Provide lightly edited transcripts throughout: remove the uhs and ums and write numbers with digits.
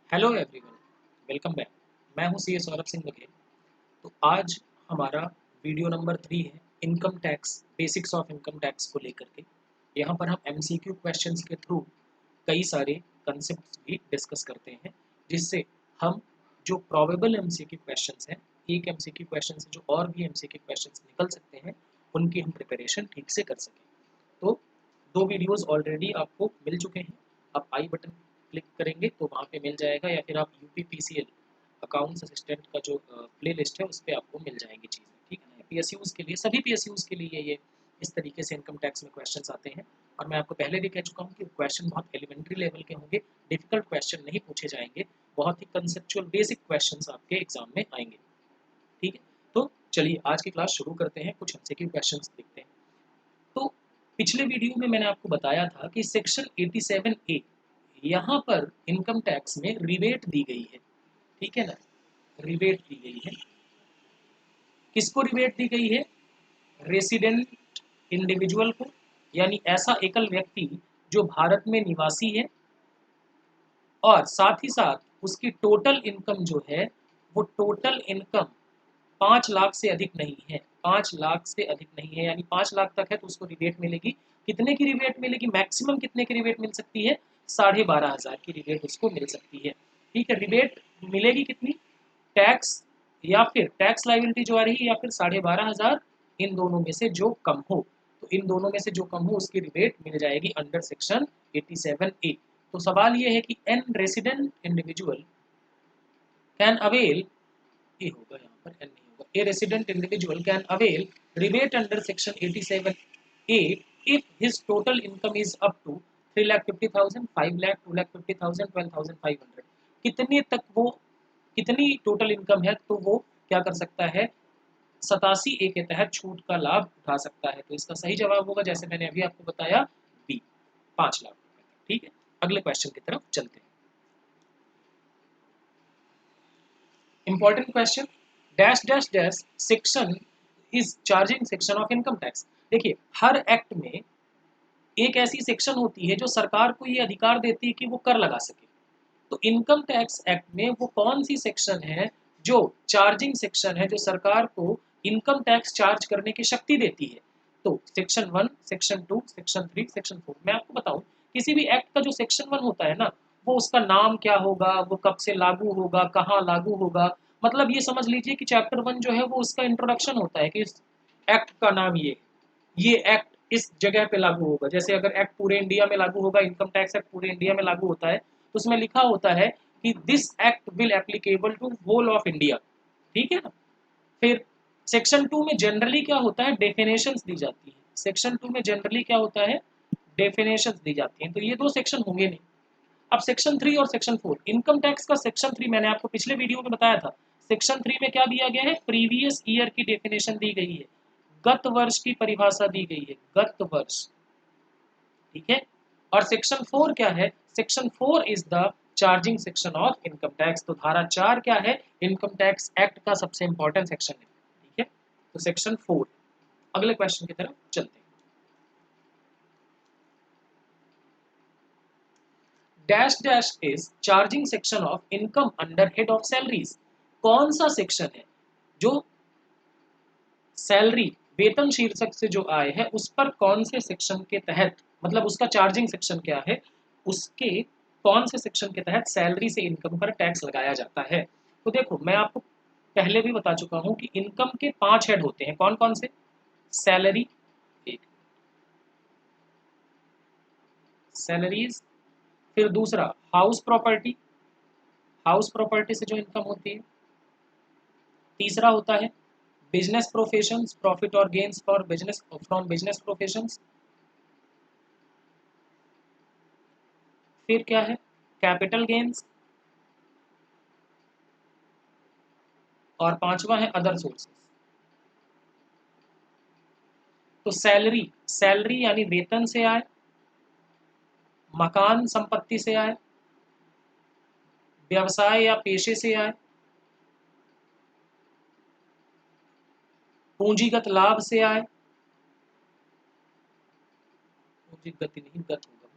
Hello everyone, welcome back. मैं हूं CA Saurabh Singh Baghel. तो आज हमारा वीडियो नंबर 3 है income tax, basics of income tax को लेकर के। यहाँ पर हम एमसीक्यू क्वेश्चंस के थ्रू कई सारे कंसेप्ट्स भी डिस्कस करते हैं, जिससे हम जो प्रोबेबल एमसीक्यू क्वेश्चंस हैं, एक एमसीक्यू क्वेश्चन से जो और भी एमसीक्यू क्वेश्चंस निकल सकते हैं, उनकी हम प्रिपरेशन ठीक से कर सकें। तो 2 वीडियोस ऑलरेडी आपको मिल चुके हैं। आप आई बटन क्लिक करेंगे तो वहाँ पे मिल जाएगा, या फिर आप यूपीपीसीएल अकाउंट्स असिस्टेंट का जो प्ले लिस्ट है उस पर आपको मिल जाएंगी चीज़ें, ठीक है ना। पीएसयूज़ के लिए, सभी पीएसयूज़ के लिए ये इस तरीके से इनकम टैक्स में क्वेश्चंस आते हैं। और मैं आपको पहले भी कह चुका हूँ कि क्वेश्चन बहुत एलिमेंट्री लेवल के होंगे, डिफिकल्ट क्वेश्चन नहीं पूछे जाएंगे, बहुत ही कंसेप्चुअल बेसिक क्वेश्चंस आपके एग्जाम में आएंगे, ठीक है। तो चलिए आज की क्लास शुरू करते हैं, कुछ एमसीक्यू क्वेश्चंस देखते हैं। तो पिछले वीडियो में मैंने आपको बताया था कि सेक्शन 87A, यहाँ पर इनकम टैक्स में रिबेट दी गई है, ठीक है ना। रिबेट दी गई है, किसको रिबेट दी गई है? रेसिडेंट इंडिविजुअल को, यानी ऐसा एकल व्यक्ति जो भारत में निवासी है और साथ ही साथ उसकी टोटल इनकम जो है वो टोटल इनकम 5 लाख से अधिक नहीं है। 5 लाख से अधिक नहीं है, यानी 5 लाख तक है तो उसको रिबेट मिलेगी। कितने की रिबेट मिलेगी? मैक्सिमम कितने की रिबेट मिल सकती है? 12,500 की रिबेट उसको मिल सकती है, ठीक है। रिबेट मिलेगी कितनी? टैक्स या फिर टैक्स लाइबिलिटी जो आ रही है, या फिर 12,500, इन दोनों में से जो कम हो। तो इन दोनों में से जो कम हो उसकी रिबेट मिल जाएगी अंडर सेक्शन 87A। तो सवाल ये है कि an resident individual can avail, ये होगा यहाँ पर, एन नहीं होगा, a resident individual can avail rebate under section 87A if his total income is up to 3,50,000, 5 lakh, 2,50,000, 12,500। कितने तक वो, कितनी टोटल इनकम है तो वो क्या कर सकता है? 87A के तहत छूट का लाभ उठा सकता है। तो इसका सही जवाब होगा, जैसे मैंने अभी आपको बताया, बी, 5 लाख रुपए तक, ठीक है। अगले क्वेश्चन की तरफ चलते हैं। Important question, dash dash dash section is charging section of income tax. देखिए, हर एक्ट में एक ऐसी सेक्शन होती है जो सरकार को ये अधिकार देती है कि वो कर लगा सके। तो इनकम टैक्स एक्ट में वो कौन सी सेक्शन है जो चार्जिंग सेक्शन है, जो सरकार को इनकम टैक्स चार्ज करने की शक्ति देती है? तो सेक्शन 1, सेक्शन 2, सेक्शन 3, सेक्शन 4। मैं आपको बताऊं, किसी भी एक्ट का जो सेक्शन 1 होता है ना, वो उसका नाम क्या होगा, वो कब से लागू होगा, कहाँ लागू होगा, मतलब ये समझ लीजिए कि चैप्टर 1 जो है वो उसका इंट्रोडक्शन होता है कि इस एक्ट का नाम ये एक्ट इस जगह पे लागू होगा। जैसे अगर एक्ट पूरे इंडिया में लागू होगा, इनकम टैक्स एक्ट पूरे इंडिया में लागू होता है, तो उसमें लिखा होता है कि this act will applicable to whole of India, ठीक है ना। फिर सेक्शन 2 में जनरली क्या होता है? डेफिनेशंस दी जाती है। सेक्शन 2 में जनरली क्या होता है? डेफिनेशंस दी जाती हैं। तो ये दो सेक्शन होंगे नहीं। अब सेक्शन 3 और सेक्शन 4, इनकम टैक्स का सेक्शन 3 मैंने आपको पिछले वीडियो में बताया था। सेक्शन 3 में क्या दिया गया है? प्रीवियस ईयर की डेफिनेशन दी गई है, गत वर्ष की परिभाषा दी गई है, गत वर्ष, ठीक है। और सेक्शन 4 क्या है? Section 4 is the charging section of income tax. तो धारा 4 क्या है? इनकम टैक्स एक्ट का सबसे इंपॉर्टेंट सेक्शन है, ठीक है। तो सेक्शन 4। अगले क्वेश्चन की तरफ चलते हैं। Dash dash is charging section of income under head of salaries. कौन सा सेक्शन है जो सैलरी, वेतन शीर्षक से जो आय है उस पर कौन से सेक्शन के तहत, मतलब उसका चार्जिंग सेक्शन क्या है, उसके कौन से सेक्शन के तहत सैलरी से इनकम पर टैक्स लगाया जाता है? तो देखो, मैं आपको पहले भी बता चुका हूं कि इनकम के 5 हेड होते हैं। कौन कौन से? सैलरी, एक, सैलरीज। फिर दूसरा हाउस प्रॉपर्टी, हाउस प्रॉपर्टी से जो इनकम होती है। तीसरा होता है बिजनेस प्रोफेशंस, प्रॉफिट और gains for business, from business professions. फिर क्या है? Capital gains. और पांचवा है अदर सोर्सेस। तो सैलरी, सैलरी यानी वेतन से आए, मकान संपत्ति से आए, व्यवसाय या पेशे से आए, पूंजीगत लाभ से आए, पूंजीगत नहीं, गत होगा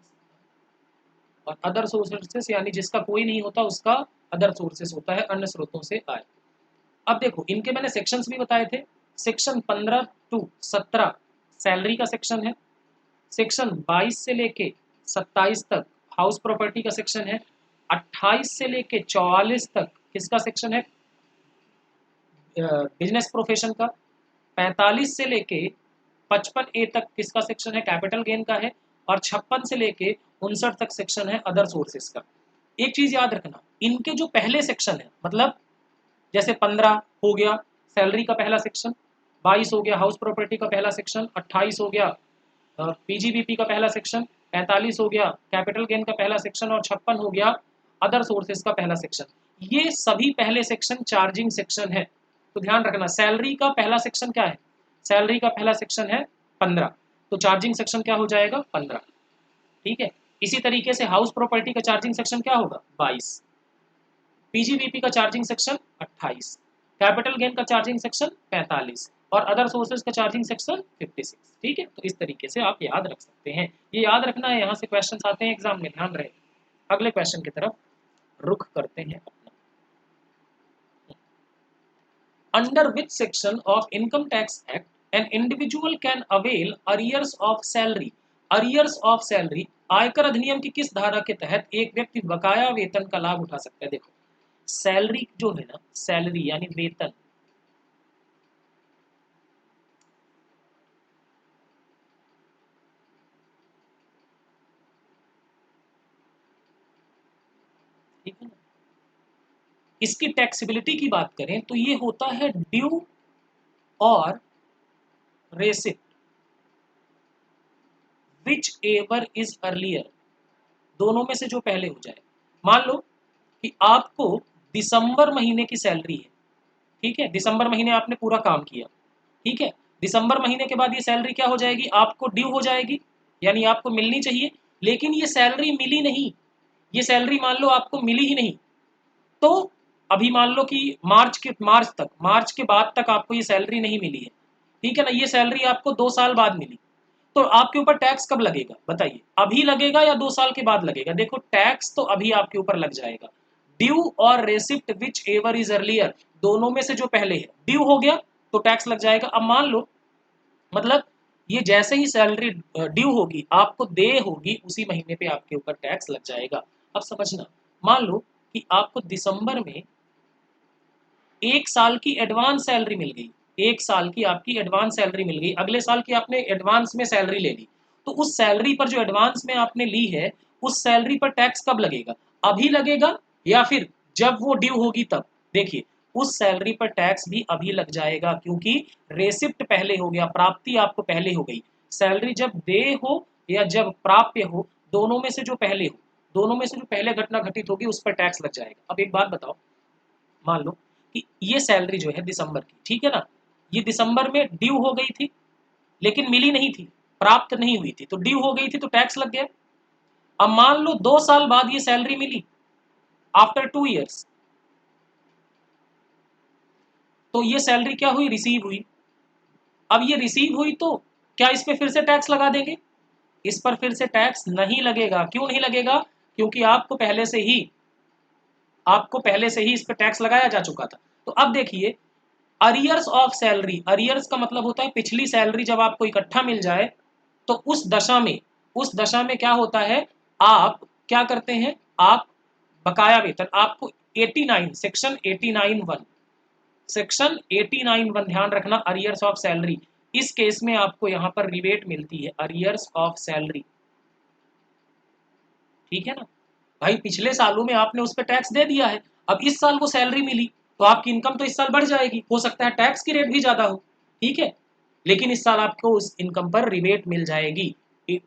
बस, और अदर सोर्सेस यानी जिसका कोई नहीं होता उसका अदर सोर्सेस होता है, अन्य स्रोतों से आय। अब देखो इनके मैंने सेक्शंस भी बताए थे। सेक्शन 15 टू 17 सैलरी का सेक्शन है। सेक्शन 22 से लेके 27 तक हाउस प्रॉपर्टी का सेक्शन है। 28 से लेके 44 तक किसका सेक्शन है? बिजनेस प्रोफेशन का। 45 से लेके 55A तक किसका सेक्शन है? कैपिटल गेन का है। और 56 से लेके 59 तक सेक्शन है अदर सोर्सेस का। एक चीज याद रखना, इनके जो पहले सेक्शन है, मतलब जैसे 15 हो गया सैलरी का पहला सेक्शन, 22 हो गया हाउस प्रॉपर्टी का पहला सेक्शन, 28 हो गया पीजीबीपी का पहला सेक्शन, 45 हो गया कैपिटल गेन का पहला सेक्शन और 56 हो गया अदर सोर्सेज का पहला सेक्शन। ये सभी पहले सेक्शन चार्जिंग सेक्शन है। तो ध्यान रखना सैलरी का पहला सेक्शन क्या है? सैलरी का पहला सेक्शन है 15, तो चार्जिंग सेक्शन क्या हो जाएगा? 15। ठीक है, इसी तरीके से हाउस प्रॉपर्टी का चार्जिंग सेक्शन क्या होगा? 22। पीजीबीपी का चार्जिंग सेक्शन 28, कैपिटल गेन का चार्जिंग सेक्शन 45 और अदर सोर्सेज का चार्जिंग सेक्शन 56। ठीक है, तो इस तरीके से आप याद रख सकते हैं। ये याद रखना है, यहाँ से क्वेश्चन आते हैं एग्जाम में, ध्यान रहे। अगले क्वेश्चन की तरफ रुख करते हैं अपना। Under which section of income tax act an individual can avail arrears of salary? Arrears of salary आयकर अधिनियम की किस धारा के तहत एक व्यक्ति बकाया वेतन का लाभ उठा सकता है? देखो सैलरी जो है ना, सैलरी यानी वेतन, ठीक है ना, इसकी टैक्सेबिलिटी की बात करें तो ये होता है ड्यू और receipt which ever is earlier, दोनों में से जो पहले हो जाए। मान लो कि आपको दिसंबर महीने की सैलरी है, ठीक है, दिसंबर महीने आपने पूरा काम किया, ठीक है, दिसंबर महीने के बाद ये सैलरी क्या हो जाएगी? आपको ड्यू हो जाएगी, यानी आपको मिलनी चाहिए, लेकिन ये सैलरी मिली नहीं, ये सैलरी मान लो आपको मिली ही नहीं। तो अभी मान लो कि मार्च के बाद तक आपको ये सैलरी नहीं मिली है, ठीक है ना, ये सैलरी आपको 2 साल बाद मिली, तो आपके ऊपर टैक्स कब लगेगा बताइए? अभी लगेगा या 2 साल के बाद लगेगा? देखो टैक्स तो अभी आपके ऊपर लग जाएगा। ड्यू और receipt which ever is earlier, दोनों में से जो पहले है, ड्यू हो गया तो टैक्स लग जाएगा। अब मान लो मतलब ये जैसे ही सैलरी ड्यू होगी आपको दे होगी उसी महीने पे आपके ऊपर टैक्स लग जाएगा। अब समझना, मान लो कि आपको दिसंबर में 1 साल की एडवांस सैलरी मिल गई, 1 साल की आपकी एडवांस सैलरी मिल गई, अगले साल की आपने एडवांस में सैलरी ले ली, तो उस सैलरी पर जो एडवांस में आपने ली है उस सैलरी पर टैक्स कब लगेगा? अभी लगेगा या फिर जब वो ड्यू होगी तब? देखिए उस सैलरी पर टैक्स भी अभी लग जाएगा, क्योंकि रेसिप्ट पहले हो गया, प्राप्ति आपको पहले हो गई। सैलरी जब दे हो या जब प्राप्य हो, दोनों में से जो पहले हो, दोनों में से जो पहले घटना घटित होगी उस पर टैक्स लग जाएगा। अब एक बात बताओ, मान लो कि ये सैलरी जो है दिसंबर की, ठीक है ना, ये दिसंबर में ड्यू हो गई थी लेकिन मिली नहीं थी, प्राप्त नहीं हुई थी, तो ड्यू हो गई थी तो टैक्स लग गया। अब मान लो 2 साल बाद ये सैलरी मिली, आफ्टर 2 ईयर्स, तो ये सैलरी क्या हुई? रिसीव हुई। अब ये रिसीव हुई तो क्या इस पे फिर से टैक्स लगा देंगे? इस पर फिर से टैक्स नहीं लगेगा। क्यों नहीं लगेगा? क्योंकि आपको पहले से ही इस पर टैक्स लगाया जा चुका था। तो अब देखिए अरियर्स ऑफ सैलरी, अरियर्स का मतलब होता है पिछली सैलरी जब आपको इकट्ठा मिल जाए तो उस दशा में क्या होता है, आप क्या करते हैं, आप बकाया वेतन आपको 89 सेक्शन 89(1), सेक्शन 89(1) ध्यान रखना, अरियर्स ऑफ सैलरी, इस केस में आपको यहां पर रिबेट मिलती है, अरियर्स ऑफ सैलरी, ठीक है ना। भाई पिछले सालों में आपने उस पर टैक्स दे दिया है, अब इस साल वो सैलरी मिली तो आपकी इनकम तो इस साल बढ़ जाएगी, हो सकता है टैक्स की रेट भी ज्यादा हो, ठीक है, लेकिन इस साल आपको उस इनकम पर रिबेट मिल जाएगी।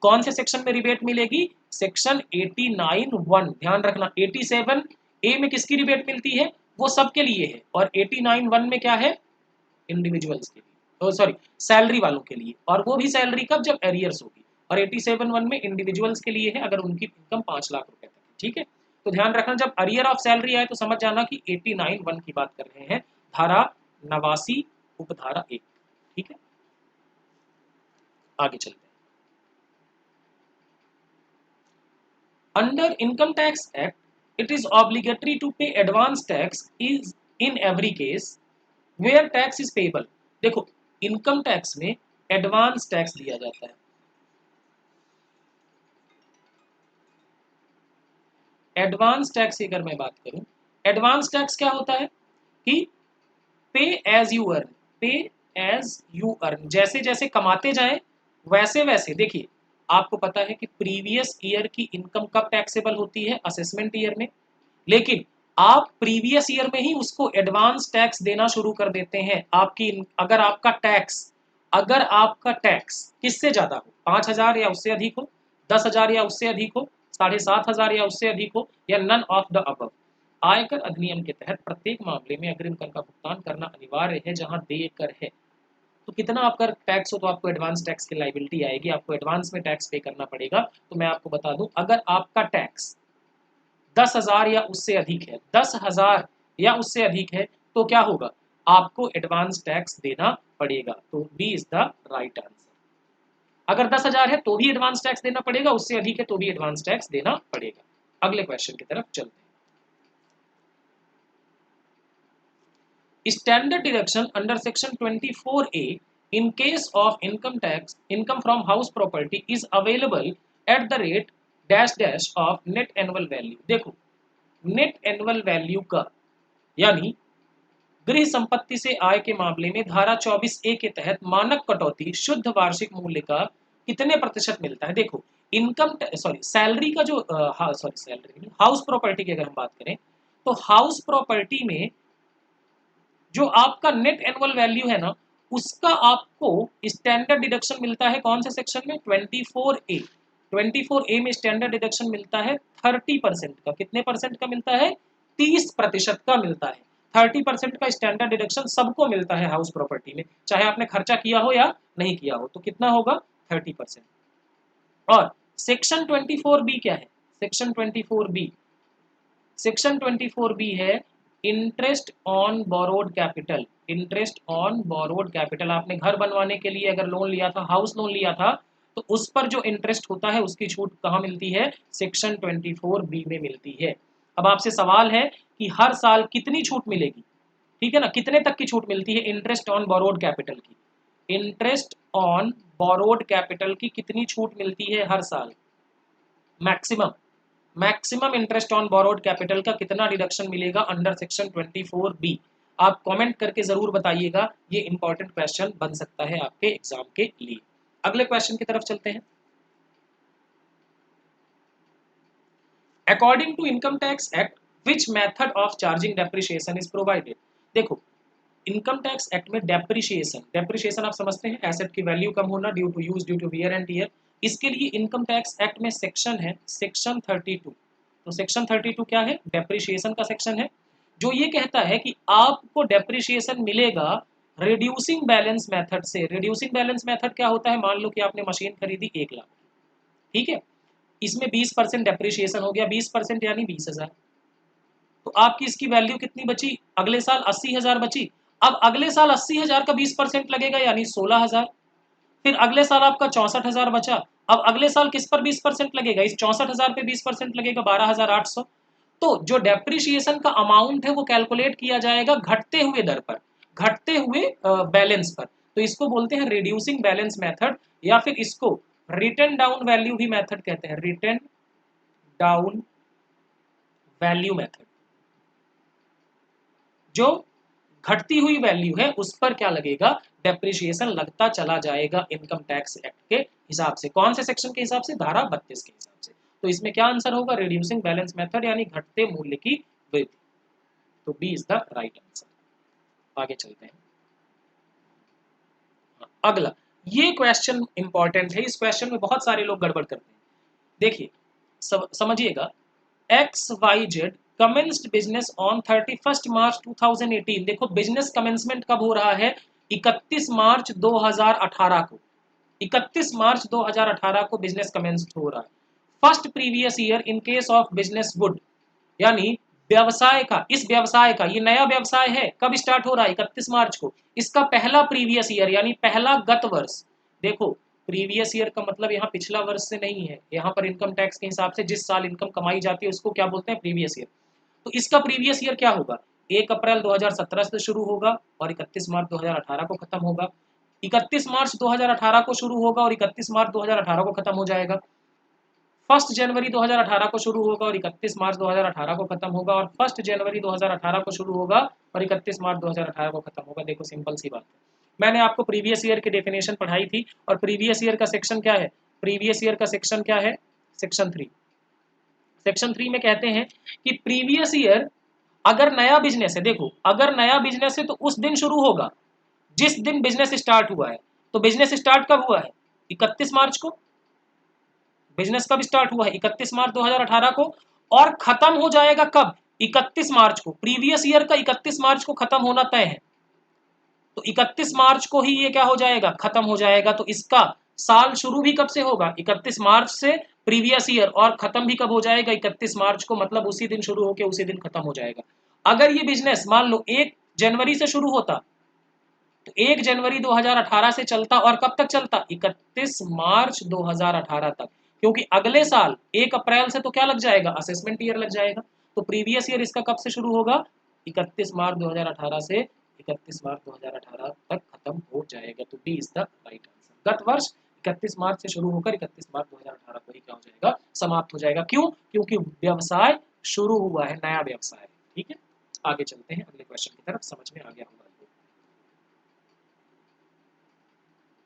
कौन से सेक्शन में रिबेट मिलेगी? सेक्शन 89(1), ध्यान रखना। 87A में किसकी रिबेट मिलती है? वो सबके लिए है, और 89(1) में क्या है? इंडिविजुअल्स के लिए, सॉरी सैलरी वालों के लिए, और वो भी सैलरी कब? जब एरियर्स होगी। और 87(1) में इंडिविजुअल्स के लिए है अगर उनकी इनकम 5 लाख रुपए तक, ठीक है। तो ध्यान रखना जब अरियर ऑफ सैलरी आए तो समझ जाना कि 89(1) की बात कर रहे हैं, धारा 89 उपधारा 1, ठीक है। आगे चलते हैं। Under income tax act it is obligatory to pay advance tax is in every case where tax is payable. देखो, इनकम टैक्स में एडवांस टैक्स दिया जाता है। एडवांस टैक्स की अगर मैं बात करूं, एडवांस टैक्स क्या होता है कि पे एज यू अर्न, पे एज यू अर्न, जैसे जैसे कमाते जाएं वैसे वैसे। देखिए, आपको पता है कि प्रीवियस ईयर की इनकम कब टैक्सेबल होती है, असेसमेंट ईयर में। लेकिन आप प्रीवियस ईयर में ही उसको एडवांस टैक्स देना शुरू कर देते हैं। आपकी अगर आपका टैक्स किससे ज्यादा हो, 5,000 या उससे अधिक हो, 10,000 या उससे अधिक हो, 7,500 या उससे अधिक हो, या नन ऑफ द अबव, आयकर अधिनियम के तहत प्रत्येक मामले में अग्रिम कर का भुगतान करना अनिवार्य है जहां देय कर है। तो कितना आपका टैक्स हो तो आपको एडवांस टैक्स की लाइबिलिटी आएगी, आपको एडवांस में टैक्स पे करना पड़ेगा। तो मैं आपको बता दूं, अगर आपका टैक्स 10,000 या उससे अधिक है, 10,000 या उससे अधिक है, तो क्या होगा, आपको एडवांस टैक्स देना पड़ेगा। तो B is the right answer. अगर 10,000 है तो भी एडवांस टैक्स देना पड़ेगा, उससे अधिक है तो भी एडवांस टैक्स देना पड़ेगा। अगले क्वेश्चन की तरफ चलते हैं। Standard deduction under section 24A in case of income from house property is available at the rate dash dash of net annual value। देखो, नेट एनुअल वैल्यू का, यानी गृह संपत्ति से आय के मामले में धारा 24A के तहत मानक कटौती शुद्ध वार्षिक मूल्य का कितने प्रतिशत मिलता है। देखो, इनकम सॉरी सैलरी का जो सॉरी सैलरी हाउस प्रॉपर्टी की अगर हम बात करें, तो हाउस प्रॉपर्टी में जो आपका नेट एनुअल वैल्यू है ना, उसका आपको स्टैंडर्ड डिडक्शन मिलता है कौन से सेक्शन में, 24A। 24A में स्टैंडर्ड डिडक्शन मिलता है 30% का। कितने परसेंट का मिलता है, 30% का मिलता है। 30% का स्टैंडर्ड डिडक्शन सबको मिलता है हाउस प्रॉपर्टी में, चाहे आपने खर्चा किया हो या नहीं किया हो। तो कितना होगा, 30%। और सेक्शन 24B क्या है, सेक्शन 24B है interest on borrowed capital. Interest on borrowed capital, आपने घर बनवाने के लिए अगर लोन लिया था, हाउस लोन लिया था, तो उस पर जो इंटरेस्ट होता है उसकी छूट कहाँ मिलती है, सेक्शन 24B में मिलती है। अब आपसे सवाल है कि हर साल कितनी छूट मिलेगी, ठीक है ना, कितने तक की छूट मिलती है इंटरेस्ट ऑन बोरोड कैपिटल की। इंटरेस्ट ऑन बोरोड कैपिटल की कितनी छूट मिलती है हर साल, maximum interest on borrowed capital का कितना डिडक्शन मिलेगा अंडर सेक्शन 24B। आप कमेंट करके जरूर बताइएगा, ये इंपॉर्टेंट क्वेश्चन बन सकता है आपके एग्जाम के लिए। अगले क्वेश्चन की तरफ चलते हैं। According to income tax act which method of charging depreciation is provided. देखो, इनकम टैक्स एक्ट में डेप्रिसिएशन आप समझते हैं, एसेट की वैल्यू कम होना due to use, due to wear and tear. इसके लिए इनकम टैक्स एक्ट में सेक्शन है सेक्शन 32। तो सेक्शन 32 क्या है, डेप्रिसिएशन का सेक्शन है, जो ये कहता है कि आपको डेप्रिसिएशन मिलेगा रिड्यूसिंग बैलेंस मेथड से। रिड्यूसिंग बैलेंस मेथड क्या होता है, मान लो कि आपने मशीन खरीदी 1 लाख, ठीक है, इसमें 20% डेप्रिसिएशन हो गया, 20% यानी 20,000। तो आपकी इसकी वैल्यू कितनी बची, अगले साल 80,000 बची। अब अगले साल 80,000 का 20% लगेगा यानी 16,000। फिर अगले साल आपका 64,000 बचा। अब अगले साल किस पर 20% लगेगा, इस 64,000 पे 20% लगेगा, 12,800। तो जो डेप्रिसिएशन का अमाउंट है वो कैलकुलेट किया जाएगा घटते हुए दर पर, घटते हुए बैलेंस पर। तो इसको बोलते हैं रिड्यूसिंग बैलेंस मेथड, या फिर इसको रिटर्न डाउन वैल्यू भी मेथड कहते हैं, रिटर्न डाउन वैल्यू मेथड। जो घटती हुई वैल्यू है उस पर क्या लगेगा, डेप्रिसिएशन लगता चला जाएगा इनकम टैक्स एक्ट के हिसाब से। कौन से सेक्शन के हिसाब से, धारा 32 के हिसाब से। तो इसमें क्या आंसर होगा, रिड्यूसिंग बैलेंस मेथड, यानी घटते मूल्य की वृद्धि। तो B is the right answer. आगे चलते हैं। अगला, ये क्वेश्चन इंपॉर्टेंट है, इस क्वेश्चन में बहुत सारे लोग गड़बड़ करते हैं। देखिए, समझिएगा, XYZ commenced business on 31st मार्च 2018। देखो, बिजनेस कमेंसमेंट कब हो रहा है, 31 मार्च 2018 को। 31 मार्च 2018 को बिजनेस कमेंस हो रहा है। First previous year in case of business would, यानी व्यवसाय का, इस व्यवसाय का, ये नया व्यवसाय है, कब स्टार्ट हो रहा है, 31 मार्च को। इसका पहला प्रीवियस ईयर यानी पहला गत वर्ष। देखो, प्रीवियस ईयर का मतलब यहाँ पिछला वर्ष से नहीं है, यहाँ पर इनकम टैक्स के हिसाब से जिस साल इनकम कमाई जाती है उसको क्या बोलते हैं, प्रीवियस ईयर। तो इसका प्रीवियस ईयर क्या होगा, 1 अप्रैल 2017 से शुरू होगा और 31 मार्च 2018 को खत्म होगा। 31 मार्च 2018 को शुरू होगा और 31 मार्च 2018 को खत्म हो जाएगा। 1 जनवरी 2018 को शुरू होगा और 31 मार्च 2018 को खत्म होगा, और 1 जनवरी 2018 को शुरू होगा और 31 मार्च 2018 को खत्म होगा। देखो सिंपल सी बात है। मैंने आपको प्रीवियस ईयर की डेफिनेशन पढ़ाई थी, और प्रीवियस ईयर का सेक्शन क्या है, प्रीवियस ईयर का सेक्शन क्या है, सेक्शन 3। सेक्शन 3 में कहते हैं कि प्रीवियस ईयर अगर नया बिजनेस है, देखो अगर नया बिजनेस है तो उस दिन शुरू होगा जिस दिन बिजनेस स्टार्ट हुआ है। तो बिजनेस स्टार्ट कब हुआ है, 31 मार्च को। बिजनेस कब स्टार्ट हुआ है, 31 मार्च 2018 को, और खत्म हो जाएगा कब, 31 मार्च को। प्रीवियस ईयर का 31 मार्च को खत्म होना तय है, तो 31 मार्च को ही ये क्या हो जाएगा, खत्म हो जाएगा। तो इसका साल शुरू भी कब से होगा, 31 मार्च से प्रीवियस ईयर, और खत्म भी कब हो जाएगा, 31 मार्च को, मतलब उसी दिन शुरू होकर उसी दिन खत्म हो जाएगा। अगर ये बिजनेस मान लो 1 जनवरी से शुरू होता तो 1 जनवरी 2018 से चलता, और कब तक चलता, 31 मार्च 2018 तक, क्योंकि अगले साल 1 अप्रैल से तो क्या लग जाएगा, असेसमेंट ईयर लग जाएगा। तो प्रीवियस ईयर इसका कब से शुरू होगा, 31 मार्च 2018 से 31 मार्च 2018 तक खत्म हो जाएगा। तो B is the right answer. गत वर्ष 31 मार्च से शुरू होकर 31 मार्च 2018 को ही क्या हो जाएगा, समाप्त हो जाएगा। क्यों, क्योंकि व्यवसाय शुरू हुआ है, नया व्यवसाय। ठीक है, आगे चलते हैं अगले क्वेश्चन की तरफ, समझ में आ गया होगा।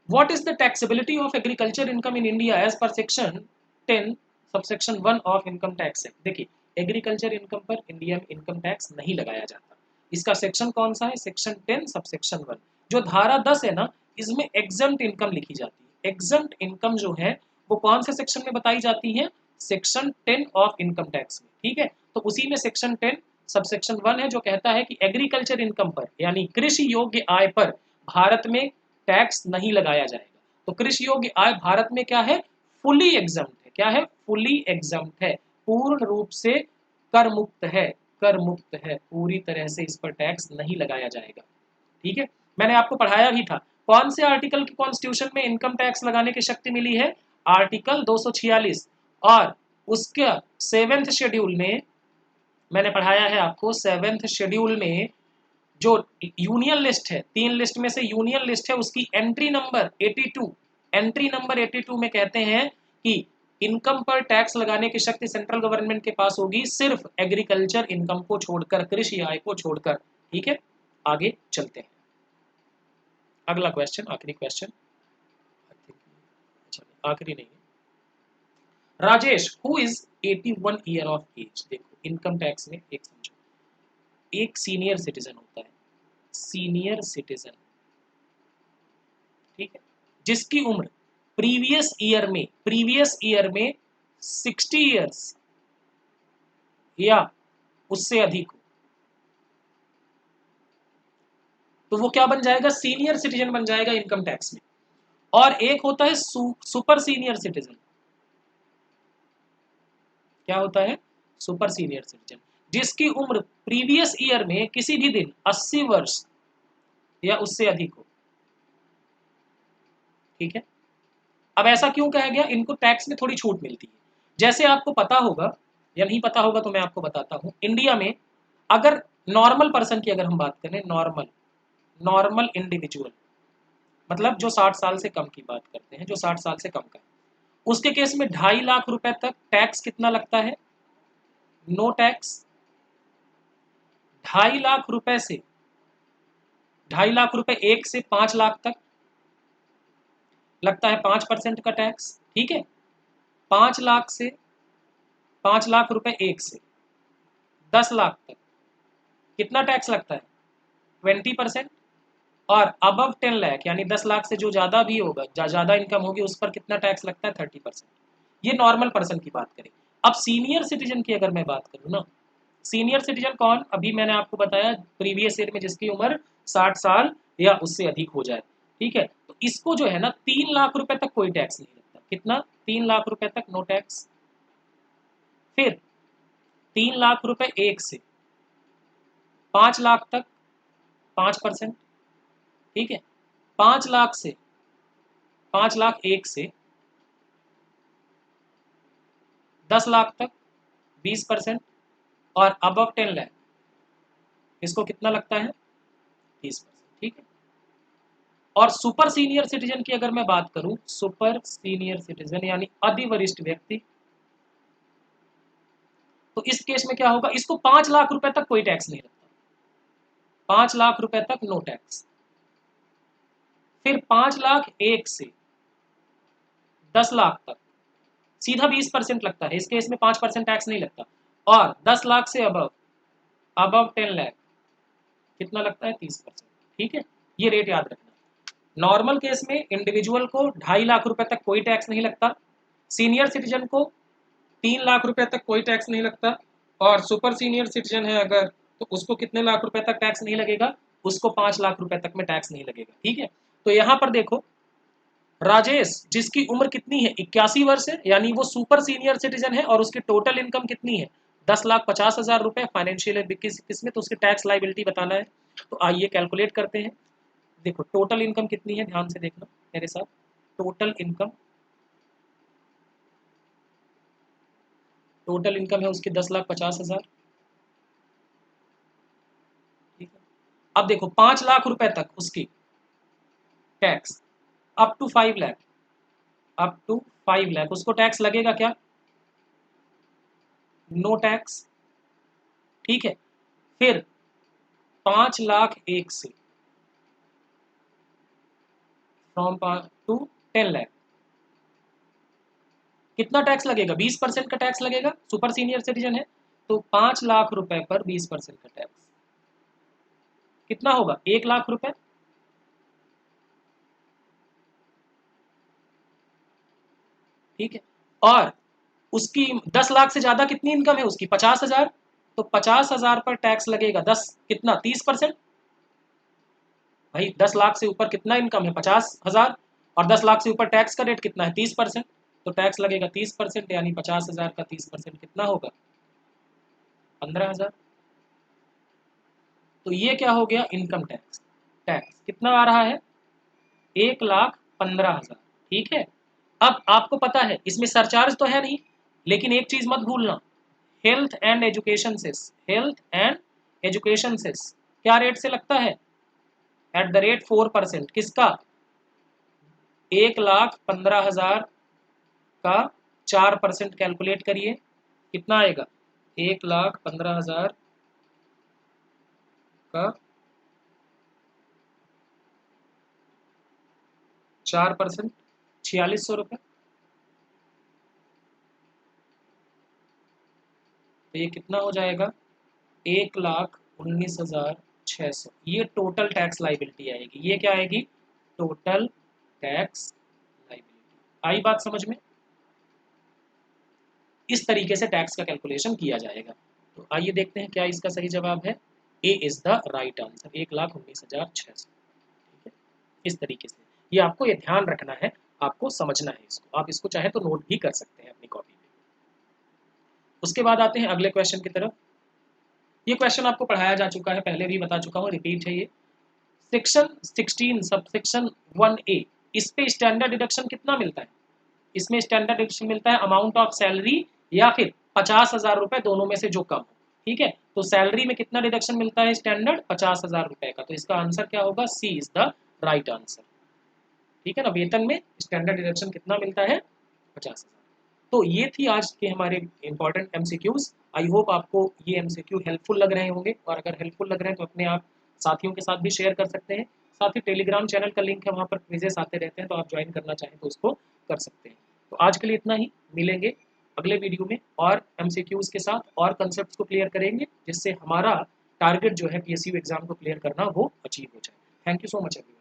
What is the taxability of agriculture income in India as per section 10 subsection 1 of income tax act? देखिए, एग्रीकल्चर इनकम पर इंडिया में इनकम टैक्स नहीं लगाया जाता। इसका सेक्शन कौन सा है, सेक्शन 10 सबसेक्शन 1। जो धारा 10 है ना, इसमें एग्जम्प्ट इनकम लिखी जाती है। एग्जम्प्ट इनकम जो है वो कौन से सेक्शन में बताई जाती है, सेक्शन 10 ऑफ इनकम टैक्स में। ठीक है, तो उसी में सेक्शन 10 सबसेक्शन 1 है जो कहता है कि एग्रीकल्चर इनकम पर यानी कृषि योग्य आय पर भारत में टैक्स नहीं लगाया जाएगा। तो कृषि योग्य आय भारत में क्या है, फुली एग्जम्प्ट है। क्या है, फुली एग्जम्प्ट है, पूर्ण रूप से कर मुक्त है, कर मुक्त है, पूरी तरह से इस पर टैक्स नहीं लगाया जाएगा। ठीक है, मैंने आपको पढ़ाया भी था कौन से आर्टिकल की कॉन्स्टिट्यूशन में इनकम टैक्स लगाने की शक्ति मिली है, आर्टिकल 246, और उसका 7th शेड्यूल में मैंने पढ़ाया है आपको, 7th शेड्यूल में जो यूनियन लिस्ट है, 3 लिस्ट में से यूनियन लिस्ट है, उसकी एंट्री नंबर 82, एंट्री नंबर 82 में कहते हैं कि इनकम पर टैक्स लगाने की शक्ति सेंट्रल गवर्नमेंट के पास होगी सिर्फ एग्रीकल्चर इनकम को छोड़कर, कृषि आय को छोड़कर। ठीक है, आगे चलते हैं। अगला क्वेश्चन, आखिरी क्वेश्चन, आखिरी नहीं है। Rajesh who is 81 year of age. देखो इनकम टैक्स में एक समझो, एक सीनियर सिटीजन होता है, सीनियर सिटीजन, ठीक है, जिसकी उम्र प्रीवियस ईयर में 60 इयर्स या उससे अधिक हो, तो वो क्या बन जाएगा, सीनियर सिटीजन बन जाएगा इनकम टैक्स में। और एक होता है सुपर सीनियर सिटीजन। क्या होता है, सुपर सीनियर सिटीजन, जिसकी उम्र प्रीवियस ईयर में किसी भी दिन 80 वर्ष या उससे अधिक हो। ठीक है, अब ऐसा क्यों कहा गया, इनको टैक्स में थोड़ी छूट मिलती है। जैसे आपको पता होगा या नहीं पता होगा तो मैं आपको बताता हूं, इंडिया में अगर नॉर्मल पर्सन की अगर हम बात करें, नॉर्मल इंडिविजुअल, मतलब जो 60 साल से कम की बात करते हैं, जो 60 साल से कम का, उसके केस में 2.5 लाख रुपए तक टैक्स कितना लगता है, नो टैक्स। 2.5 लाख रुपए से 2.5 लाख रुपए 1 से 5 लाख तक लगता है 5% का टैक्स। ठीक है, 5 लाख से 5 लाख रुपए 1 से 10 लाख तक कितना टैक्स लगता है, 20%। और अबव 10 लाख यानी 10 लाख से जो ज्यादा भी होगा, ज्यादा इनकम होगी, उस पर कितना टैक्स लगता है, 30%। ये नॉर्मल पर्सन की बात करें। अब सीनियर सिटीजन की अगर मैं बात करूँ ना, सीनियर सिटीजन कौन, अभी मैंने आपको बताया प्रीवियस ईयर में जिसकी उम्र 60 साल या उससे अधिक हो जाए। ठीक है, तो इसको जो है ना 3 लाख रुपए तक कोई टैक्स नहीं लगता। कितना, 3 लाख रुपए तक नो टैक्स। फिर 3 लाख रुपए 1 से 5 लाख तक 5%। ठीक है, 5 लाख से 5 लाख 1 से 10 लाख तक 20%, और अबव 10 लाख इसको कितना लगता है 30%। ठीक है। और सुपर सीनियर सिटीजन की अगर मैं बात करूं, सुपर सीनियर सिटीजन यानी अति वरिष्ठ व्यक्ति, तो इस केस में क्या होगा, इसको 5 लाख रुपए तक कोई टैक्स नहीं लगता, 5 लाख रुपए तक नो टैक्स। फिर 5 लाख 1 से 10 लाख तक सीधा 20% लगता है, इस केस में 5% टैक्स नहीं लगता। और 10 लाख से अबव, अबव 10 लाख कितना लगता है 30%। ठीक है, ये रेट याद रखना। नॉर्मल केस में इंडिविजुअल को 2.5 लाख रुपए तक कोई टैक्स नहीं लगता, सीनियर सिटीजन को 3 लाख रुपए तक कोई टैक्स नहीं लगता, और सुपर सीनियर सिटीजन है अगर, तो उसको कितने लाख रुपए तक टैक्स नहीं लगेगा, उसको 5 लाख रुपए तक में टैक्स नहीं लगेगा। ठीक है, तो यहां पर देखो राजेश जिसकी उम्र कितनी है 81 वर्ष है, यानी वो सुपर सीनियर सिटीजन है, और उसकी टोटल इनकम कितनी है 10,50,000 रुपए फाइनेंशियल किसमें, तो उसकी टैक्स लाइबिलिटी बताना है। तो आइए कैलकुलेट करते हैं। देखो टोटल इनकम कितनी है, ध्यान से देखना मेरे साथ। टोटल इनकम, टोटल इनकम है उसकी 10,50,000। ठीक है, अब देखो 5 लाख रुपए तक उसकी tax, up to 5 lakh, up to 5 lakh उसको टैक्स लगेगा क्या, नो टैक्स। ठीक है, फिर 5 लाख 1 से फ्रॉम टू 10 लाख कितना टैक्स लगेगा, 20% का टैक्स लगेगा, सुपर सीनियर सिटीजन है। तो 5 लाख रुपए पर 20% का टैक्स कितना होगा 1 लाख रुपए। ठीक है, और उसकी 10 लाख से ज्यादा कितनी इनकम है उसकी 50,000, तो 50,000 पर टैक्स लगेगा 10 कितना 30%। भाई 10 लाख से ऊपर कितना इनकम है 50,000, और 10 लाख से ऊपर टैक्स का रेट कितना है 30%, तो टैक्स लगेगा 30%, यानी 50,000 का 30% कितना होगा 15,000। तो ये क्या हो गया इनकम टैक्स। टैक्स कितना आ रहा है 1,15,000। ठीक है, अब आपको पता है इसमें सरचार्ज तो है नहीं, लेकिन एक चीज मत भूलना, health and education cess, health and education cess क्या रेट से लगता है, एट द रेट 4%। किसका 1,15,000 का 4% कैलकुलेट करिए कितना आएगा 1,15,000 का 4%, 4600 रुपये। तो ये कितना हो जाएगा 1,19,600। ये टोटल टैक्स लाइबिलिटी आएगी। ये क्या आएगी टोटल टैक्स लाइबिलिटी। आई बात समझ में। इस तरीके से टैक्स का कैलकुलेशन किया जाएगा। तो आइए देखते हैं क्या इसका सही जवाब है। ए इज द राइट आंसर 1,19,600। ठीक है, इस तरीके से ये आपको ये ध्यान रखना है, आपको समझना है इसको। आप इसको चाहे तो नोट भी कर सकते हैं अपनी कॉपी में। उसके बाद आते हैं अगले क्वेश्चन की तरफ। ये क्वेश्चन आपको पढ़ाया जा चुका है, पहले भी बता चुका हूँ, रिपीट है ये। सेक्शन 16 सब सेक्शन 1A, इस पे स्टैंडर्ड डिडक्शन कितना मिलता है। इसमें स्टैंडर्ड डिडक्शन मिलता है अमाउंट ऑफ सैलरी या फिर 50,000 रुपए, दोनों में से जो कम हो। ठीक है, तो सैलरी में कितना डिडक्शन मिलता है स्टैंडर्ड 50,000 रुपए का। तो इसका आंसर क्या होगा सी इज द राइट आंसर। ठीक है ना, वेतन में स्टैंडर्ड डिडक्शन कितना मिलता है 50,000। तो ये थी आज के हमारे इंपॉर्टेंट एमसीक्यूज। आई होप आपको ये एमसीक्यू हेल्पफुल लग रहे होंगे, और अगर हेल्पफुल लग रहे हैं तो अपने आप साथियों के साथ भी शेयर कर सकते हैं। साथ ही टेलीग्राम चैनल का लिंक है, वहाँ पर क्विजेस आते रहते हैं, तो आप ज्वाइन करना चाहें तो उसको कर सकते हैं। तो आज के लिए इतना ही, मिलेंगे अगले वीडियो में और एमसीक्यूज के साथ और कंसेप्ट को क्लियर करेंगे, जिससे हमारा टारगेट जो है पीएसयू एग्जाम को क्लियर करना वो अचीव हो जाए। Thank you so much everyone.